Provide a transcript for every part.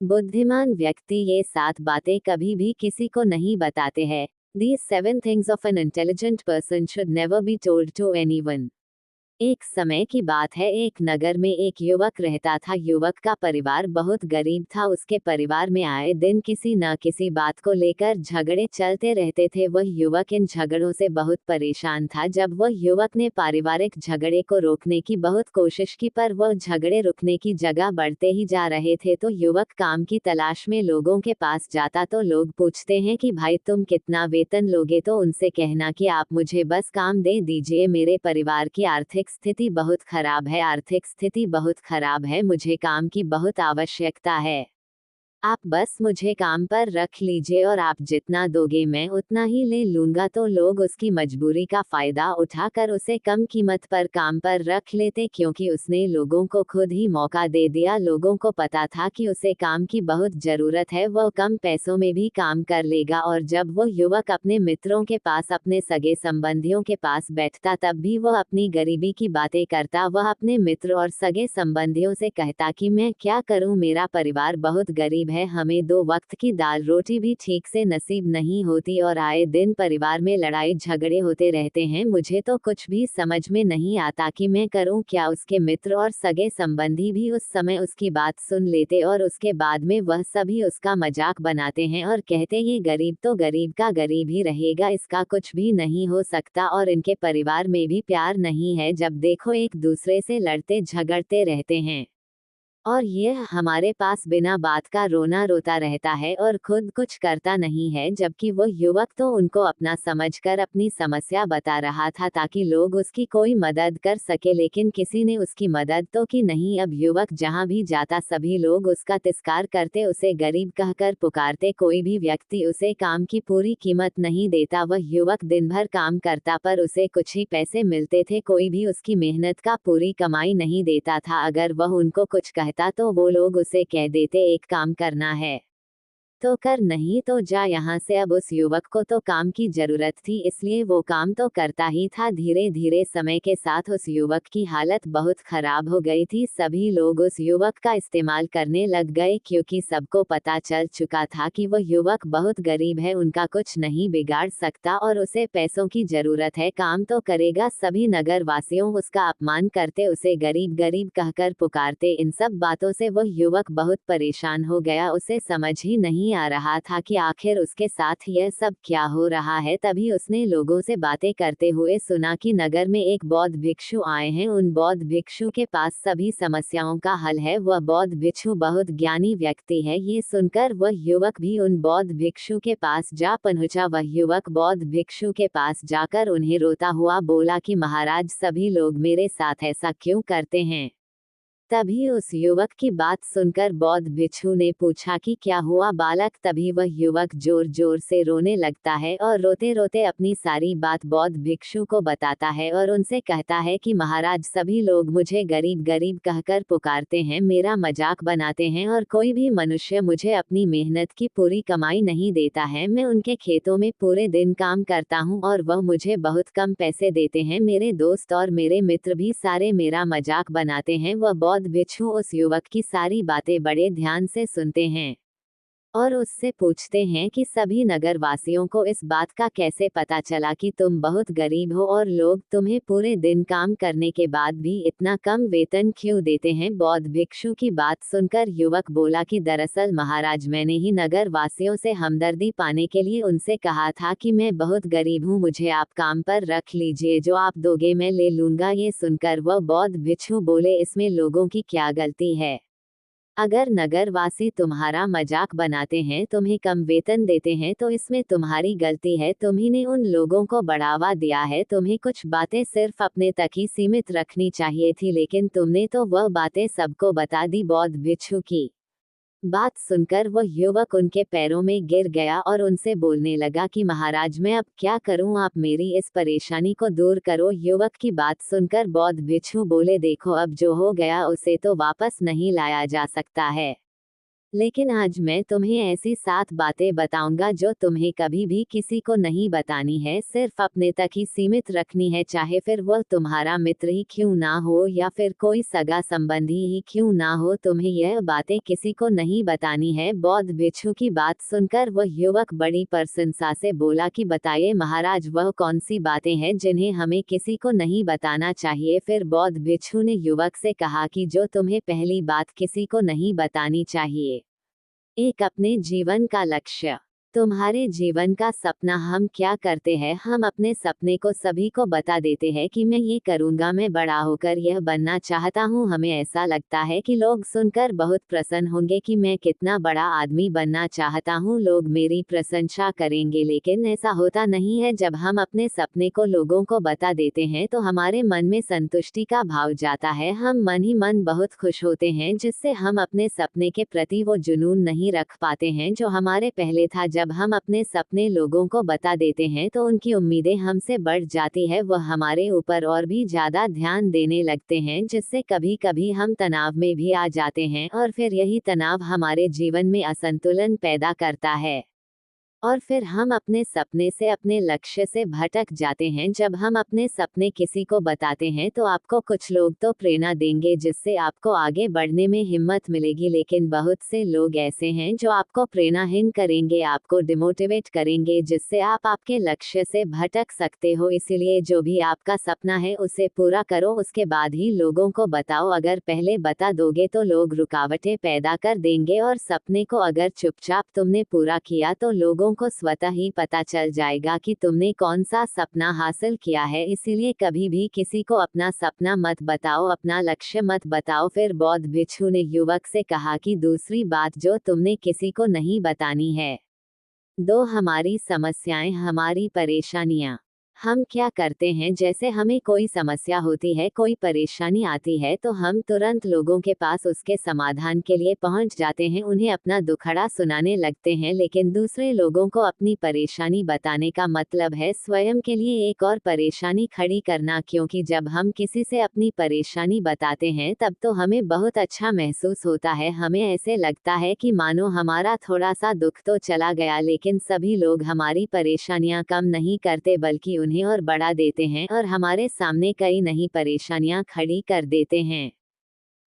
बुद्धिमान व्यक्ति ये 7 बातें कभी भी किसी को नहीं बताते हैं। These 7 things of an intelligent person should never be told to anyone. एक समय की बात है, एक नगर में एक युवक रहता था। युवक का परिवार बहुत गरीब था। उसके परिवार में आए दिन किसी न किसी बात को लेकर झगड़े चलते रहते थे। वह युवक इन झगड़ों से बहुत परेशान था। जब वह युवक ने पारिवारिक झगड़े को रोकने की बहुत कोशिश की, पर वह झगड़े रुकने की जगह बढ़ते ही जा रहे थे। तो युवक काम की तलाश में लोगों के पास जाता। तो लोग पूछते हैं कि भाई तुम कितना वेतन लोगे? तो उनसे कहना कि आप मुझे बस काम दे दीजिए, मेरे परिवार की आर्थिक स्थिति बहुत खराब है, आर्थिक स्थिति बहुत खराब है, मुझे काम की बहुत आवश्यकता है। आप बस मुझे काम पर रख लीजिए और आप जितना दोगे मैं उतना ही ले लूंगा। तो लोग उसकी मजबूरी का फायदा उठाकर उसे कम कीमत पर काम पर रख लेते, क्योंकि उसने लोगों को खुद ही मौका दे दिया। लोगों को पता था कि उसे काम की बहुत जरूरत है, वह कम पैसों में भी काम कर लेगा। और जब वह युवक अपने मित्रों के पास, अपने सगे संबंधियों के पास बैठता, तब भी वह अपनी गरीबी की बातें करता। वह अपने मित्र और सगे संबंधियों से कहता कि मैं क्या करूं, मेरा परिवार बहुत गरीब है, हमें 2 वक्त की दाल रोटी भी ठीक से नसीब नहीं होती और आए दिन परिवार में लड़ाई झगड़े होते रहते हैं। मुझे तो कुछ भी समझ में नहीं आता कि मैं करूं क्या। उसके मित्र और सगे संबंधी भी उस समय उसकी बात सुन लेते और उसके बाद में वह सभी उसका मजाक बनाते हैं और कहते ये गरीब तो गरीब का गरीब ही रहेगा, इसका कुछ भी नहीं हो सकता और इनके परिवार में भी प्यार नहीं है, जब देखो एक दूसरे से लड़ते झगड़ते रहते हैं और ये हमारे पास बिना बात का रोना रोता रहता है और खुद कुछ करता नहीं है। जबकि वो युवक तो उनको अपना समझकर अपनी समस्या बता रहा था ताकि लोग उसकी कोई मदद कर सके, लेकिन किसी ने उसकी मदद तो की नहीं। अब युवक जहाँ भी जाता सभी लोग उसका तिरस्कार करते, उसे गरीब कहकर पुकारते, कोई भी व्यक्ति उसे काम की पूरी कीमत नहीं देता। वह युवक दिन भर काम करता पर उसे कुछ ही पैसे मिलते थे, कोई भी उसकी मेहनत का पूरी कमाई नहीं देता था। अगर वह उनको कुछ कहता तो वो लोग उसे कह देते एक काम करना है तो कर, नहीं तो जा यहाँ से। अब उस युवक को तो काम की जरूरत थी, इसलिए वो काम तो करता ही था। धीरे धीरे समय के साथ उस युवक की हालत बहुत खराब हो गई थी। सभी लोग उस युवक का इस्तेमाल करने लग गए, क्योंकि सबको पता चल चुका था कि वह युवक बहुत गरीब है, उनका कुछ नहीं बिगाड़ सकता और उसे पैसों की जरूरत है, काम तो करेगा। सभी नगर वासियों उसका अपमान करते, उसे गरीब गरीब कहकर पुकारते। इन सब बातों से वह युवक बहुत परेशान हो गया। उसे समझ ही नहीं आ रहा था कि आखिर उसके साथ यह सब क्या हो रहा है। तभी उसने लोगों से बातें करते हुए सुना कि नगर में एक बौद्ध भिक्षु आए हैं। उन बौद्ध भिक्षु के पास सभी समस्याओं का हल है, वह बौद्ध भिक्षु बहुत ज्ञानी व्यक्ति है। ये सुनकर वह युवक भी उन बौद्ध भिक्षु के पास जा पहुंचा। वह युवक बौद्ध भिक्षु के पास जाकर उन्हें रोता हुआ बोला कि महाराज, सभी लोग मेरे साथ ऐसा क्यों करते हैं? तभी उस युवक की बात सुनकर बौद्ध भिक्षु ने पूछा कि क्या हुआ बालक? तभी वह युवक जोर जोर से रोने लगता है और रोते रोते अपनी सारी बात बौद्ध भिक्षु को बताता है और उनसे कहता है कि महाराज, सभी लोग मुझे गरीब गरीब कहकर पुकारते हैं, मेरा मजाक बनाते हैं और कोई भी मनुष्य मुझे अपनी मेहनत की पूरी कमाई नहीं देता है। मैं उनके खेतों में पूरे दिन काम करता हूँ और वह मुझे बहुत कम पैसे देते हैं। मेरे दोस्त और मेरे मित्र भी सारे मेरा मजाक बनाते हैं। वह बौद्ध भिक्षु उस युवक की सारी बातें बड़े ध्यान से सुनते हैं और उससे पूछते हैं कि सभी नगर वासियों को इस बात का कैसे पता चला कि तुम बहुत गरीब हो और लोग तुम्हें पूरे दिन काम करने के बाद भी इतना कम वेतन क्यों देते हैं? बौद्ध भिक्षु की बात सुनकर युवक बोला कि दरअसल महाराज, मैंने ही नगर वासियों से हमदर्दी पाने के लिए उनसे कहा था कि मैं बहुत गरीब हूँ, मुझे आप काम पर रख लीजिए, जो आप दोगे मैं ले लूंगा। ये सुनकर वह बौद्ध भिक्षु बोले, इसमें लोगों की क्या गलती है? अगर नगरवासी तुम्हारा मजाक बनाते हैं, तुम्हें कम वेतन देते हैं, तो इसमें तुम्हारी गलती है। तुम्ही ने उन लोगों को बढ़ावा दिया है। तुम्हें कुछ बातें सिर्फ अपने तक ही सीमित रखनी चाहिए थी, लेकिन तुमने तो वह बातें सबको बता दी। बौद्ध भिक्षु की बात सुनकर वह युवक उनके पैरों में गिर गया और उनसे बोलने लगा कि महाराज, मैं अब क्या करूं? आप मेरी इस परेशानी को दूर करो। युवक की बात सुनकर बौद्ध भिक्षु बोले, देखो अब जो हो गया उसे तो वापस नहीं लाया जा सकता है। लेकिन आज मैं तुम्हें ऐसी 7 बातें बताऊंगा जो तुम्हें कभी भी किसी को नहीं बतानी है, सिर्फ अपने तक ही सीमित रखनी है, चाहे फिर वह तुम्हारा मित्र ही क्यों ना हो या फिर कोई सगा संबंधी ही क्यों ना हो, तुम्हें यह बातें किसी को नहीं बतानी है। बौद्ध भिक्षु की बात सुनकर वह युवक बड़ी प्रशंसा से बोला कि बताइए महाराज, वह कौन सी बातें हैं जिन्हें हमें किसी को नहीं बताना चाहिए। फिर बौद्ध भिक्षु ने युवक से कहा कि जो तुम्हें पहली बात किसी को नहीं बतानी चाहिए, एक अपने जीवन का लक्ष्य। तुम्हारे जीवन का सपना। हम क्या करते हैं, हम अपने सपने को सभी को बता देते हैं कि मैं ये करूंगा, मैं बड़ा होकर यह बनना चाहता हूँ। हमें ऐसा लगता है कि लोग सुनकर बहुत प्रसन्न होंगे कि मैं कितना बड़ा आदमी बनना चाहता हूँ, लोग मेरी प्रशंसा करेंगे। लेकिन ऐसा होता नहीं है। जब हम अपने सपने को लोगों को बता देते हैं तो हमारे मन में संतुष्टि का भाव जाता है, हम मन ही मन बहुत खुश होते हैं, जिससे हम अपने सपने के प्रति वो जुनून नहीं रख पाते हैं जो हमारे पहले था। जब हम अपने सपने लोगों को बता देते हैं तो उनकी उम्मीदें हमसे बढ़ जाती है, वह हमारे ऊपर और भी ज्यादा ध्यान देने लगते हैं, जिससे कभी कभी हम तनाव में भी आ जाते हैं और फिर यही तनाव हमारे जीवन में असंतुलन पैदा करता है और फिर हम अपने सपने से, अपने लक्ष्य से भटक जाते हैं। जब हम अपने सपने किसी को बताते हैं तो आपको कुछ लोग तो प्रेरणा देंगे, जिससे आपको आगे बढ़ने में हिम्मत मिलेगी, लेकिन बहुत से लोग ऐसे हैं जो आपको प्रेरणाहीन करेंगे, आपको डिमोटिवेट करेंगे, जिससे आप आपके लक्ष्य से भटक सकते हो। इसीलिए जो भी आपका सपना है उसे पूरा करो, उसके बाद ही लोगों को बताओ। अगर पहले बता दोगे तो लोग रुकावटें पैदा कर देंगे और सपने को अगर चुपचाप तुमने पूरा किया तो लोगों को स्वतः ही पता चल जाएगा कि तुमने कौन सा सपना हासिल किया है। इसीलिए कभी भी किसी को अपना सपना मत बताओ, अपना लक्ष्य मत बताओ। फिर बौद्ध भिक्षु ने युवक से कहा कि दूसरी बात जो तुमने किसी को नहीं बतानी है, 2 हमारी समस्याएं, हमारी परेशानियां। हम क्या करते हैं, जैसे हमें कोई समस्या होती है, कोई परेशानी आती है तो हम तुरंत लोगों के पास उसके समाधान के लिए पहुंच जाते हैं, उन्हें अपना दुखड़ा सुनाने लगते हैं। लेकिन दूसरे लोगों को अपनी परेशानी बताने का मतलब है स्वयं के लिए एक और परेशानी खड़ी करना, क्योंकि जब हम किसी से अपनी परेशानी बताते हैं तब तो हमें बहुत अच्छा महसूस होता है, हमें ऐसे लगता है कि मानो हमारा थोड़ा सा दुख तो चला गया। लेकिन सभी लोग हमारी परेशानियां कम नहीं करते बल्कि उन्हें और बढ़ा देते हैं और हमारे सामने कई नई परेशानियां खड़ी कर देते हैं।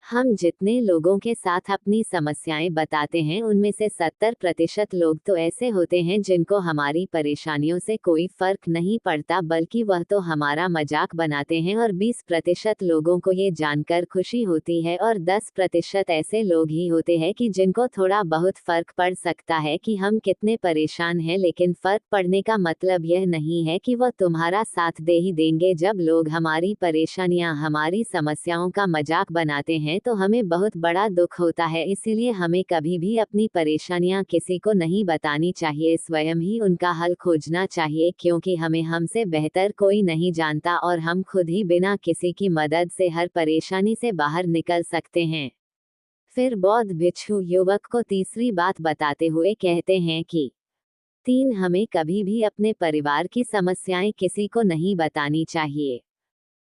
हम जितने लोगों के साथ अपनी समस्याएं बताते हैं उनमें से 70% लोग तो ऐसे होते हैं जिनको हमारी परेशानियों से कोई फर्क नहीं पड़ता, बल्कि वह तो हमारा मजाक बनाते हैं, और 20% लोगों को ये जानकर खुशी होती है, और 10% ऐसे लोग ही होते हैं कि जिनको थोड़ा बहुत फर्क पड़ सकता है कि हम कितने परेशान हैं। लेकिन फर्क पड़ने का मतलब यह नहीं है कि वह तुम्हारा साथ दे ही देंगे। जब लोग हमारी परेशानियां, हमारी समस्याओं का मजाक बनाते हैं तो हमें बहुत बड़ा दुख होता है। इसीलिए हमें कभी भी अपनी परेशानियां किसी को नहीं बतानी चाहिए, स्वयं ही उनका हल खोजना चाहिए, क्योंकि हमें हमसे बेहतर कोई नहीं जानता और हम खुद ही बिना किसी की मदद से हर परेशानी से बाहर निकल सकते हैं। फिर बौद्ध भिक्षु युवक को तीसरी बात बताते हुए कहते हैं कि 3 हमें कभी भी अपने परिवार की समस्याएं किसी को नहीं बतानी चाहिए।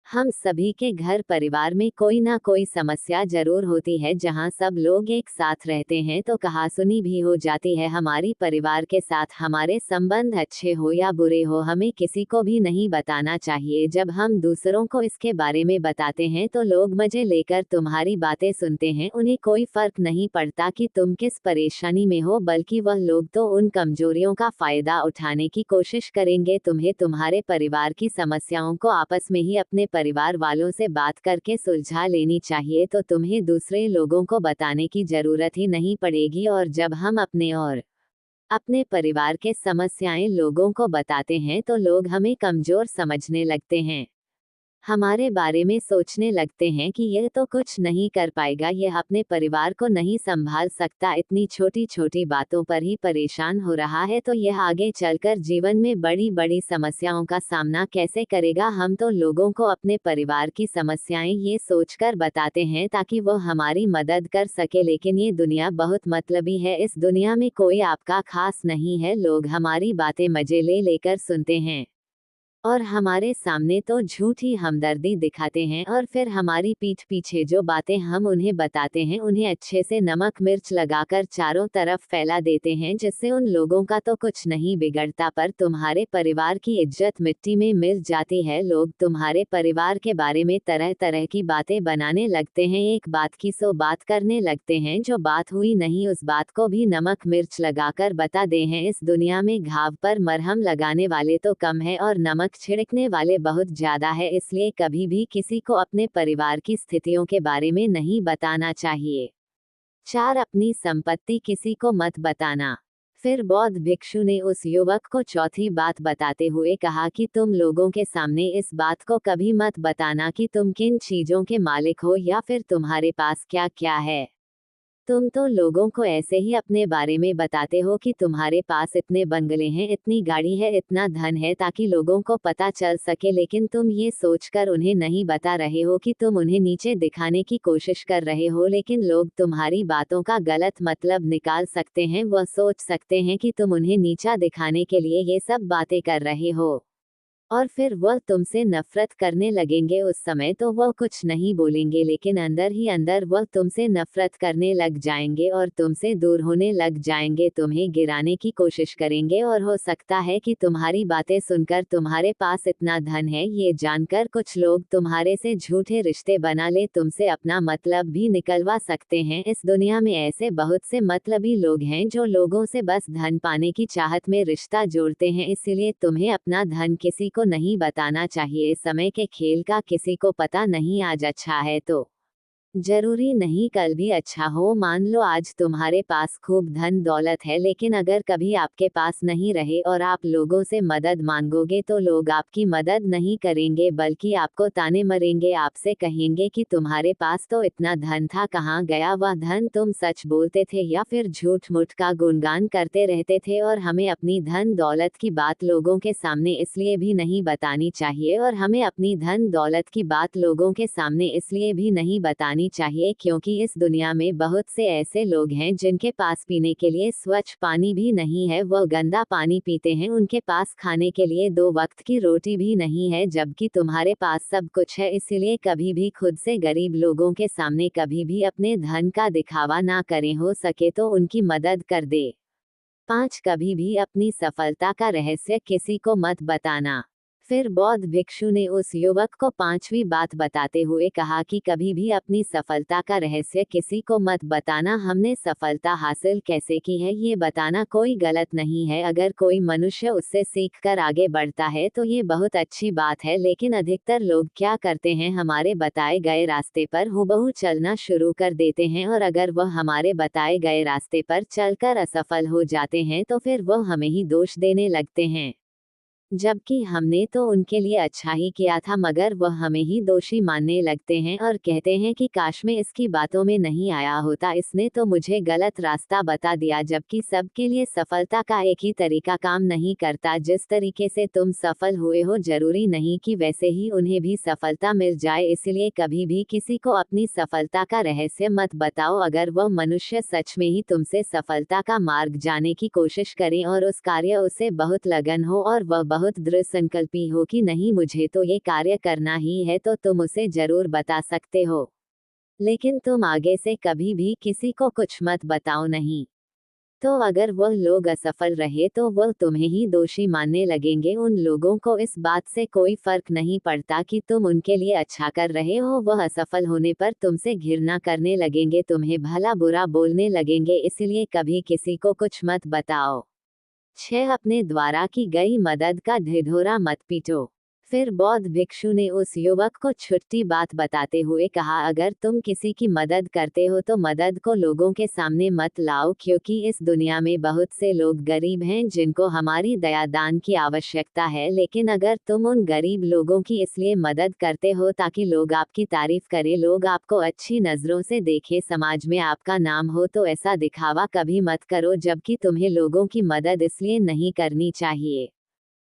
हम सभी के घर परिवार में कोई ना कोई समस्या जरूर होती है। जहाँ सब लोग एक साथ रहते हैं तो कहासुनी भी हो जाती है। हमारी परिवार के साथ हमारे संबंध अच्छे हो या बुरे हो, हमें किसी को भी नहीं बताना चाहिए। जब हम दूसरों को इसके बारे में बताते हैं तो लोग मजे लेकर तुम्हारी बातें सुनते हैं, उन्हें कोई फर्क नहीं पड़ता कि तुम किस परेशानी में हो, बल्कि वह लोग तो उन कमजोरियों का फायदा उठाने की कोशिश करेंगे। तुम्हें तुम्हारे परिवार की समस्याओं को आपस में ही अपने परिवार वालों से बात करके सुलझा लेनी चाहिए, तो तुम्हें दूसरे लोगों को बताने की जरूरत ही नहीं पड़ेगी। और जब हम अपने और अपने परिवार के समस्याएं लोगों को बताते हैं तो लोग हमें कमजोर समझने लगते हैं, हमारे बारे में सोचने लगते हैं कि यह तो कुछ नहीं कर पाएगा, यह अपने परिवार को नहीं संभाल सकता, इतनी छोटी छोटी बातों पर ही परेशान हो रहा है, तो यह आगे चलकर जीवन में बड़ी बड़ी समस्याओं का सामना कैसे करेगा। हम तो लोगों को अपने परिवार की समस्याएं ये सोचकर बताते हैं ताकि वो हमारी मदद कर सके, लेकिन ये दुनिया बहुत मतलबी है, इस दुनिया में कोई आपका खास नहीं है, लोग हमारी बातें मजे ले लेकर सुनते हैं। और हमारे सामने तो झूठी हमदर्दी दिखाते हैं और फिर हमारी पीठ पीछे जो बातें हम उन्हें बताते हैं उन्हें अच्छे से नमक मिर्च लगाकर चारों तरफ फैला देते हैं, जिससे उन लोगों का तो कुछ नहीं बिगड़ता पर तुम्हारे परिवार की इज्जत मिट्टी में मिल जाती है। लोग तुम्हारे परिवार के बारे में तरह तरह की बातें बनाने लगते हैं, एक बात की 100 बात करने लगते हैं, जो बात हुई नहीं उस बात को भी नमक मिर्च लगाकर बता दे हैं। इस दुनिया में घाव पर मरहम लगाने वाले तो कम है और नमक छिड़कने वाले बहुत ज्यादा है, इसलिए कभी भी किसी को अपने परिवार की स्थितियों के बारे में नहीं बताना चाहिए। 4 अपनी संपत्ति किसी को मत बताना। फिर बौद्ध भिक्षु ने उस युवक को चौथी बात बताते हुए कहा कि तुम लोगों के सामने इस बात को कभी मत बताना कि तुम किन चीजों के मालिक हो या फिर तुम्हारे पास क्या क्या है। तुम तो लोगों को ऐसे ही अपने बारे में बताते हो कि तुम्हारे पास इतने बंगले हैं, इतनी गाड़ी है, इतना धन है, ताकि लोगों को पता चल सके, लेकिन तुम ये सोचकर उन्हें नहीं बता रहे हो कि तुम उन्हें नीचे दिखाने की कोशिश कर रहे हो। लेकिन लोग तुम्हारी बातों का गलत मतलब निकाल सकते हैं, वह सोच सकते हैं कि तुम उन्हें नीचा दिखाने के लिए ये सब बातें कर रहे हो और फिर वह तुमसे नफरत करने लगेंगे। उस समय तो वह कुछ नहीं बोलेंगे, लेकिन अंदर ही अंदर वह तुमसे नफरत करने लग जाएंगे और तुमसे दूर होने लग जाएंगे, तुम्हें गिराने की कोशिश करेंगे और हो सकता है कि तुम्हारी बातें सुनकर तुम्हारे पास इतना धन है ये जानकर कुछ लोग तुम्हारे से झूठे रिश्ते बना ले, तुमसे अपना मतलब भी निकलवा सकते हैं। इस दुनिया में ऐसे बहुत से मतलबी लोग हैं जो लोगों से बस धन पाने की चाहत में रिश्ता जोड़ते हैं, इसीलिए तुम्हें अपना धन किसी को नहीं बताना चाहिए। समय के खेल का किसी को पता नहीं, आज अच्छा है तो जरूरी नहीं कल भी अच्छा हो। मान लो आज तुम्हारे पास खूब धन दौलत है, लेकिन अगर कभी आपके पास नहीं रहे और आप लोगों से मदद मांगोगे तो लोग आपकी मदद नहीं करेंगे बल्कि आपको ताने मरेंगे, आपसे कहेंगे कि तुम्हारे पास तो इतना धन था, कहाँ गया वह धन, तुम सच बोलते थे या फिर झूठ मूठ का गुणगान करते रहते थे। और हमें अपनी धन दौलत की बात लोगों के सामने इसलिए भी नहीं बतानी चाहिए और हमें अपनी धन दौलत की बात लोगों के सामने इसलिए भी नहीं बतानी चाहिए क्योंकि इस दुनिया में बहुत से ऐसे लोग हैं जिनके पास पीने के लिए स्वच्छ पानी भी नहीं है, वह गंदा पानी पीते हैं, उनके पास खाने के लिए 2 वक्त की रोटी भी नहीं है, जबकि तुम्हारे पास सब कुछ है। इसलिए कभी भी खुद से गरीब लोगों के सामने कभी भी अपने धन का दिखावा ना करें, हो सके तो उनकी मदद कर दे। 5 कभी भी अपनी सफलता का रहस्य किसी को मत बताना। फिर बौद्ध भिक्षु ने उस युवक को 5वीं बात बताते हुए कहा कि कभी भी अपनी सफलता का रहस्य किसी को मत बताना। हमने सफलता हासिल कैसे की है ये बताना कोई गलत नहीं है, अगर कोई मनुष्य उससे सीखकर आगे बढ़ता है तो ये बहुत अच्छी बात है, लेकिन अधिकतर लोग क्या करते हैं, हमारे बताए गए रास्ते पर हूबहू चलना शुरू कर देते हैं और अगर वह हमारे बताए गए रास्ते पर चलकर असफल हो जाते हैं तो फिर वह हमें ही दोष देने लगते हैं, जबकि हमने तो उनके लिए अच्छा ही किया था, मगर वह हमें ही दोषी मानने लगते हैं और कहते हैं कि काश मैं इसकी बातों में नहीं आया होता, इसने तो मुझे गलत रास्ता बता दिया। जबकि सबके लिए सफलता का एक ही तरीका काम नहीं करता, जिस तरीके से तुम सफल हुए हो जरूरी नहीं कि वैसे ही उन्हें भी सफलता मिल जाए, इसलिए कभी भी किसी को अपनी सफलता का रहस्य मत बताओ। अगर वह मनुष्य सच में ही तुमसे सफलता का मार्ग जाने की कोशिश करें और उस कार्य उसे बहुत लगन हो और वह बहुत दृढ़ संकल्पी हो कि नहीं मुझे तो ये कार्य करना ही है, तो तुम उसे जरूर बता सकते हो, लेकिन तुम आगे से कभी भी किसी को कुछ मत बताओ नहीं। तो अगर वह लोग असफल रहे तो वह तुम्हें ही दोषी मानने लगेंगे, उन लोगों को इस बात से कोई फर्क नहीं पड़ता कि तुम उनके लिए अच्छा कर रहे हो, वह असफल होने पर तुमसे घृणा करने लगेंगे, तुम्हें भला बुरा बोलने लगेंगे, इसलिए कभी किसी को कुछ मत बताओ। 6 अपने द्वारा की गई मदद का ढिढोरा मत पीटो। फिर बौद्ध भिक्षु ने उस युवक को छुट्टी बात बताते हुए कहा, अगर तुम किसी की मदद करते हो तो मदद को लोगों के सामने मत लाओ, क्योंकि इस दुनिया में बहुत से लोग गरीब हैं जिनको हमारी दया दान की आवश्यकता है, लेकिन अगर तुम उन गरीब लोगों की इसलिए मदद करते हो ताकि लोग आपकी तारीफ करें, लोग आपको अच्छी नजरों से देखें, समाज में आपका नाम हो, तो ऐसा दिखावा कभी मत करो, जबकि तुम्हें लोगों की मदद इसलिए नहीं करनी चाहिए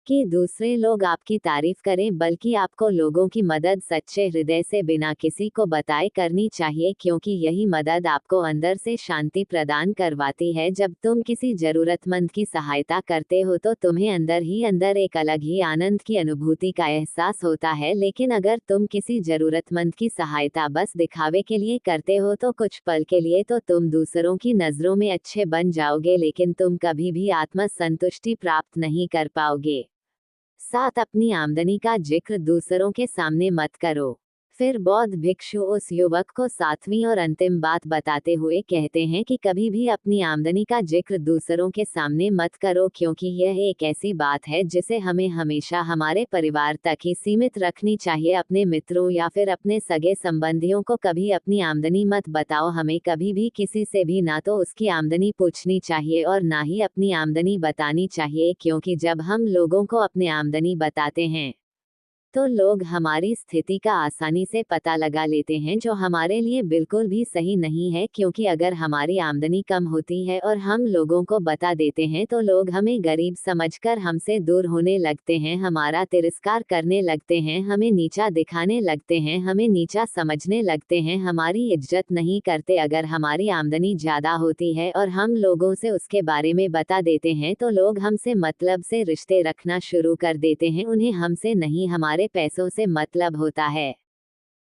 कि दूसरे लोग आपकी तारीफ करें, बल्कि आपको लोगों की मदद सच्चे हृदय से बिना किसी को बताए करनी चाहिए, क्योंकि यही मदद आपको अंदर से शांति प्रदान करवाती है। जब तुम किसी जरूरतमंद की सहायता करते हो तो तुम्हें अंदर ही अंदर एक अलग ही आनंद की अनुभूति का एहसास होता है। लेकिन अगर तुम किसी जरूरतमंद की सहायता बस दिखावे के लिए करते हो तो कुछ पल के लिए तो तुम दूसरों की नजरों में अच्छे बन जाओगे, लेकिन तुम कभी भी आत्म संतुष्टि प्राप्त नहीं कर पाओगे। 7 अपनी आमदनी का जिक्र दूसरों के सामने मत करो। फिर बौद्ध भिक्षु उस युवक को 7वीं और अंतिम बात बताते हुए कहते हैं कि कभी भी अपनी आमदनी का जिक्र दूसरों के सामने मत करो, क्योंकि यह एक ऐसी बात है जिसे हमें हमेशा हमारे परिवार तक ही सीमित रखनी चाहिए। अपने मित्रों या फिर अपने सगे संबंधियों को कभी अपनी आमदनी मत बताओ। हमें कभी भी किसी से भी ना तो उसकी आमदनी पूछनी चाहिए और ना ही अपनी आमदनी बतानी चाहिए, क्योंकि जब हम लोगों को अपनी आमदनी बताते हैं तो लोग हमारी स्थिति का आसानी से पता लगा लेते हैं, जो हमारे लिए बिल्कुल भी सही नहीं है। क्योंकि अगर हमारी आमदनी कम होती है और हम लोगों को बता देते हैं तो लोग हमें गरीब समझकर हमसे दूर होने लगते हैं, हमारा तिरस्कार करने लगते हैं, हमें नीचा दिखाने लगते हैं, हमें नीचा समझने लगते हैं, हमारी इज्जत नहीं करते। अगर हमारी आमदनी ज़्यादा होती है और हम लोगों से उसके बारे में बता देते हैं तो लोग हमसे मतलब से रिश्ते रखना शुरू कर देते हैं। उन्हें हमसे नहीं हमारे पैसों से मतलब होता है।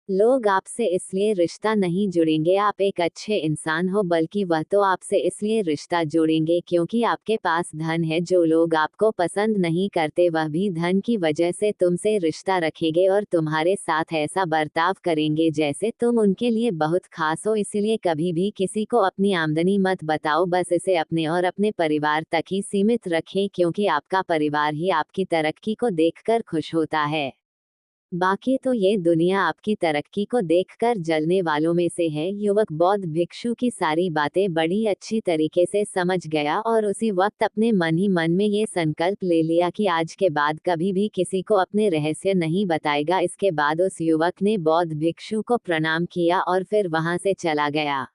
लोग आपसे इसलिए रिश्ता नहीं जुड़ेंगे आप एक अच्छे इंसान हो, बल्कि वह तो आपसे इसलिए रिश्ता जोड़ेंगे क्योंकि आपके पास धन है। जो लोग आपको पसंद नहीं करते वह भी धन की वजह से तुमसे रिश्ता रखेंगे और तुम्हारे साथ ऐसा बर्ताव करेंगे जैसे तुम उनके लिए बहुत खास हो। इसलिए कभी भी किसी को अपनी आमदनी मत बताओ, बस इसे अपने और अपने परिवार तक ही सीमित रखें, क्योंकि आपका परिवार ही आपकी तरक्की को देखकर खुश होता है। बाकी तो ये दुनिया आपकी तरक्की को देखकर जलने वालों में से है। युवक बौद्ध भिक्षु की सारी बातें बड़ी अच्छी तरीके से समझ गया और उसी वक्त अपने मन ही मन में ये संकल्प ले लिया कि आज के बाद कभी भी किसी को अपने रहस्य नहीं बताएगा। इसके बाद उस युवक ने बौद्ध भिक्षु को प्रणाम किया और फिर वहां से चला गया।